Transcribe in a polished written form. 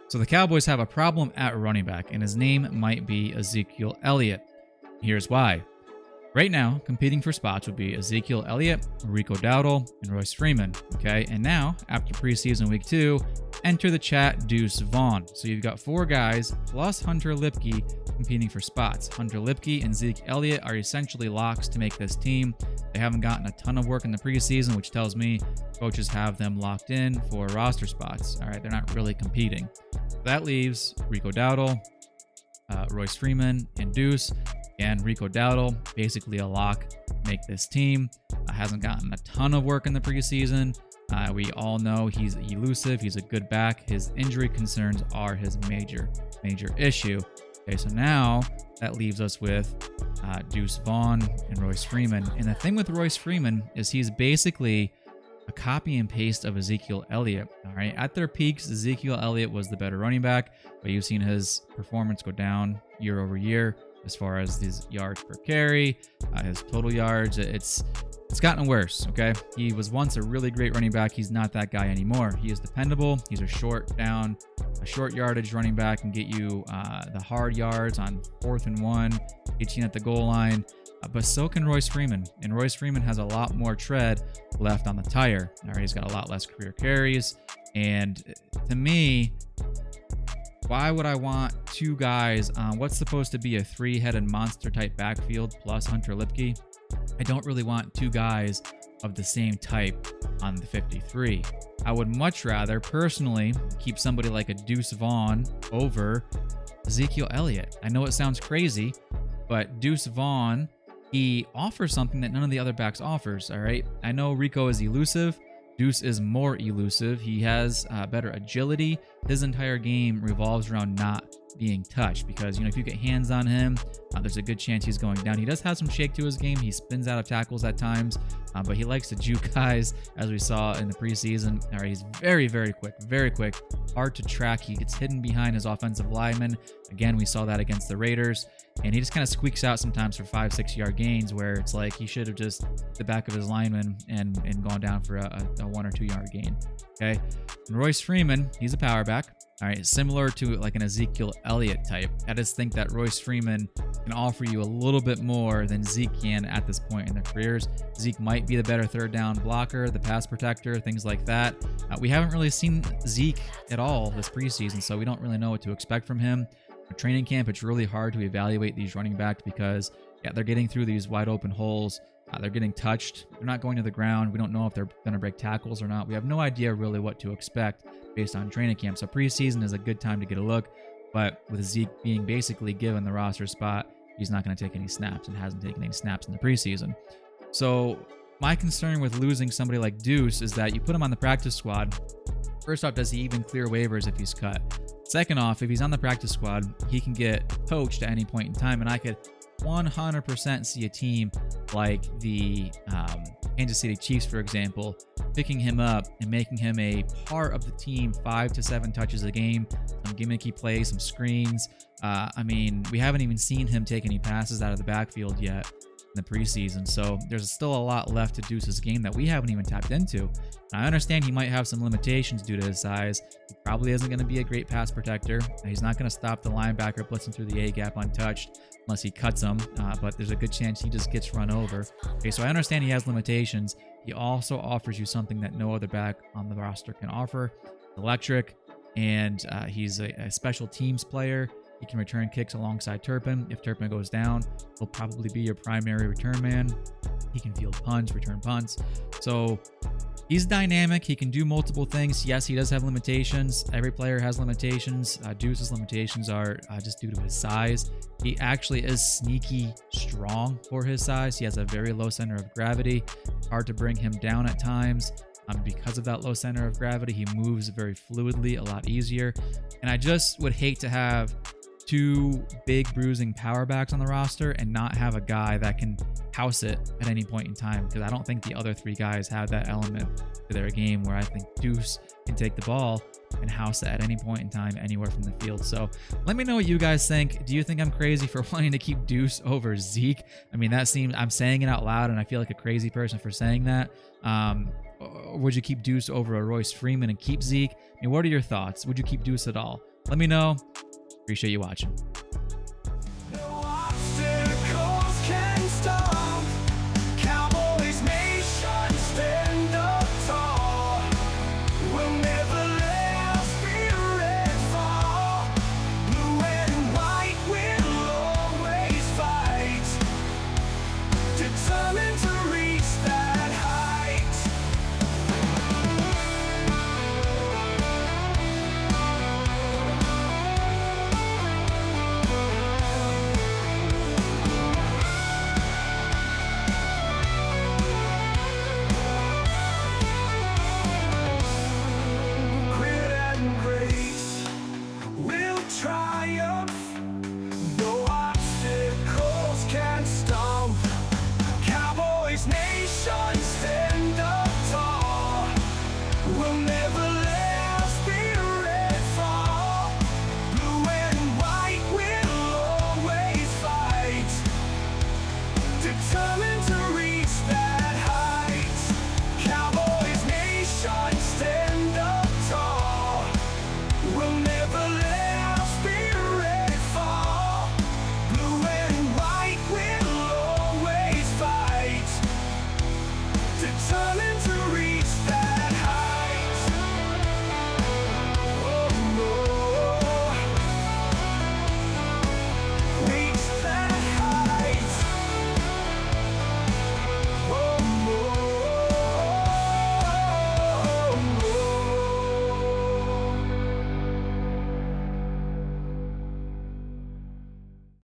So the Cowboys have a problem at running back, and his name might be Ezekiel Elliott. Here's why. Right now, competing for spots would be Ezekiel Elliott, Rico Dowdle, and Royce Freeman. Okay, and now, after preseason week 2, enter the chat Deuce Vaughn. So you've got 4 guys plus Hunter Lipke competing for spots. Hunter Lipke and Zeke Elliott are essentially locks to make this team. They haven't gotten a ton of work in the preseason, which tells me coaches have them locked in for roster spots. All right, they're not really competing. That leaves Rico Dowdle, Royce Freeman, and Deuce. And Rico Dowdle, basically a lock, make this team. Hasn't gotten a ton of work in the preseason. We all know he's elusive. He's a good back. His injury concerns are his major issue. Okay, so now that leaves us with Deuce Vaughn and Royce Freeman. And the thing with Royce Freeman is he's basically a copy and paste of Ezekiel Elliott. All right, at their peaks, Ezekiel Elliott was the better running back, but you've seen his performance go down year over year. As far as his yards per carry, his total yards, it's gotten worse, okay? He was once a really great running back. He's not that guy anymore. He is dependable. He's a short yardage running back and get you the hard yards on 4th and 1, get you at the goal line. But so can Royce Freeman. And Royce Freeman has a lot more tread left on the tire. All right, he's got a lot less career carries. And to me, why would I want 2 guys on what's supposed to be a 3-headed monster type backfield plus Hunter Lipke? I don't really want 2 guys of the same type on the 53. I would much rather personally keep somebody like a Deuce Vaughn over Ezekiel Elliott. I know it sounds crazy, but Deuce Vaughn, he offers something that none of the other backs offers, all right? I know Rico is elusive. Deuce is more elusive. He has better agility. His entire game revolves around not being touched because, if you get hands on him, there's a good chance he's going down. He does have some shake to his game. He spins out of tackles at times, but he likes to juke guys, as we saw in the preseason. All right, he's very, very quick, hard to track. He gets hidden behind his offensive lineman. Again, we saw that against the Raiders, and he just kind of squeaks out sometimes for 5-6 yard gains where it's like he should have just hit the back of his lineman and gone down for a 1 or 2 yard gain. Okay, and Royce Freeman, he's a power back. All right, similar to like an Ezekiel Elliott type. I just think that Royce Freeman can offer you a little bit more than Zeke can at this point in their careers. Zeke might be the better 3rd down blocker, the pass protector, things like that. We haven't really seen Zeke at all this preseason, so we don't really know what to expect from him. For training camp, it's really hard to evaluate these running backs because, they're getting through these wide open holes. They're getting touched. They're not going to the ground. We don't know if they're going to break tackles or not. We have no idea really what to expect based on training camp. So preseason is a good time to get a look. But with Zeke being basically given the roster spot, he's not going to take any snaps and hasn't taken any snaps in the preseason. So my concern with losing somebody like Deuce is that you put him on the practice squad. First off, does he even clear waivers if he's cut? Second off, if he's on the practice squad, he can get poached at any point in time. And I could 100% see a team like the Kansas City Chiefs, for example, picking him up and making him a part of the team 5 to 7 touches a game, some gimmicky plays, some screens. We haven't even seen him take any passes out of the backfield yet in the preseason. So there's still a lot left to Deuce's game that we haven't even tapped into. I understand he might have some limitations due to his size. He probably isn't going to be a great pass protector. He's not going to stop the linebacker blitzing through the A-gap untouched unless he cuts him, but there's a good chance he just gets run over. Okay, so I understand he has limitations. He also offers you something that no other back on the roster can offer. Electric, and he's a special teams player. He can return kicks alongside Turpin. If Turpin goes down, he'll probably be your primary return man. He can field punts, return punts. So he's dynamic. He can do multiple things. Yes, he does have limitations. Every player has limitations. Deuce's limitations are just due to his size. He actually is sneaky strong for his size. He has a very low center of gravity. Hard to bring him down at times. Because of that low center of gravity, he moves very fluidly, a lot easier. And I just would hate to have 2 big bruising power backs on the roster and not have a guy that can house it at any point in time, because I don't think the other 3 guys have that element to their game where I think Deuce can take the ball and house it at any point in time anywhere from the field. So let me know what you guys think. Do you think I'm crazy for wanting to keep Deuce over Zeke? I'm saying it out loud and I feel like a crazy person for saying that. Or would you keep Deuce over a Royce Freeman and keep Zeke? I mean, what are your thoughts? Would you keep Deuce at all? Let me know. Appreciate you watching. No obstacles can stop. Cowboys nation, stand up tall. We'll never let our spirit fall. Blue and white will always fight, determined to reach that height. Grit and grace will triumph. No obstacles can stop. Cowboys nation, stand up tall. We'll never let our spirit fall. Blue and white will always fight, determined to reach that height. Cowboys nation, stand up tall. We'll never let our spirit fall. Blue and white will always fight, determined